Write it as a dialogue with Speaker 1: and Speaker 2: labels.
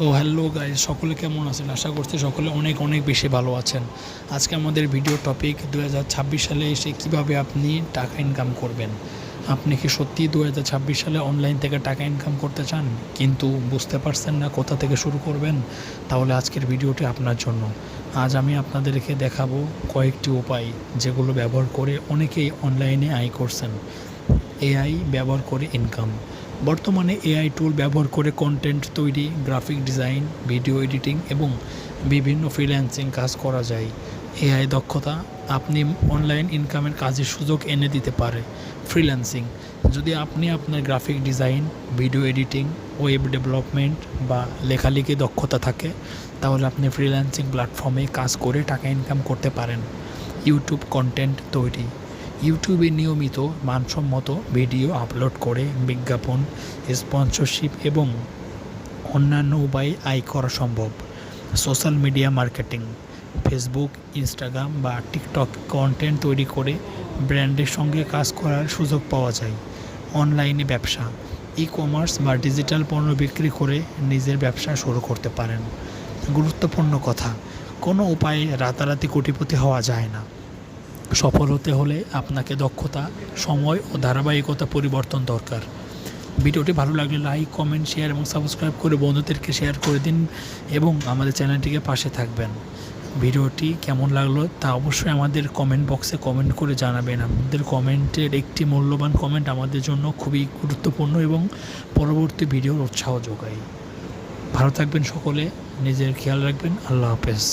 Speaker 1: তো hello guys, সকলে কেমন আছেন? আশা করছি সকলে অনেক অনেক বেশি ভালো আছেন। আজকে আমাদের ভিডিও টপিক 2026 সালে এসে কিভাবে আপনি টাকা ইনকাম করবেন। আপনি কি সত্যি 2026 সালে অনলাইন থেকে টাকা ইনকাম করতে চান কিন্তু বুঝতে পারছেন না কোথা থেকে শুরু করবেন? তাহলে আজকের ভিডিওটি আপনার জন্য। আজ আমি আপনাদেরকে দেখাবো কয়েকটি উপায় যেগুলো ব্যবহার করে অনেকেই অনলাইনে আয় করছেন। এআই ব্যবহার করে ইনকাম। বর্তমানে এআই টুল ব্যবহার করে কন্টেন্ট তৈরি, গ্রাফিক ডিজাইন, ভিডিও এডিটিং এবং বিভিন্ন ফ্রিল্যান্সিং কাজ করা যায়। এআই দক্ষতা আপনি অনলাইন ইনকামের কাজের সুযোগ এনে দিতে পারে। ফ্রিল্যান্সিং, যদি আপনি আপনার graphic design, video editing, web development বা লেখালেখি দক্ষতা থাকে তাহলে আপনি ফ্রিল্যান্সিং প্ল্যাটফর্মে কাজ করে টাকা ইনকাম করতে পারেন। ইউটিউব কন্টেন্ট তৈরি, ইউটিউবে নিয়মিত মানসম্মত ভিডিও আপলোড করে বিজ্ঞাপন, স্পন্সরশিপ এবং অন্যান্য উপায়ে আয় করা সম্ভব। Social media marketing, Facebook, Instagram বা টিকটক কন্টেন্ট তৈরি করে ব্র্যান্ডের সঙ্গে কাজ করার সুযোগ পাওয়া যায়। অনলাইনে ব্যবসা, ই কমার্স বা ডিজিটাল পণ্য বিক্রি করে নিজের ব্যবসা শুরু করতে পারেন। গুরুত্বপূর্ণ কথা, কোনো উপায়ে রাতারাতি কোটিপতি হওয়া যায় না। সফল হতে হলে আপনাকে দক্ষতা, সময় ও ধারাবাহিকতা পরিবর্তন দরকার। ভিডিওটি ভালো লাগলে লাইক, কমেন্ট, শেয়ার এবং সাবস্ক্রাইব করে বন্ধুদেরকে শেয়ার করে দিন এবং আমাদের চ্যানেলটিকে পাশে থাকবেন। ভিডিওটি কেমন লাগলো তা অবশ্যই আমাদের কমেন্ট বক্সে কমেন্ট করে জানাবেন। আমাদের কমেন্টের একটি মূল্যবান কমেন্ট আমাদের জন্য খুবই গুরুত্বপূর্ণ এবং পরবর্তী ভিডিওর উৎসাহ যোগায়। ভালো থাকবেন সকলে, নিজের খেয়াল রাখবেন। আল্লাহ হাফেজ।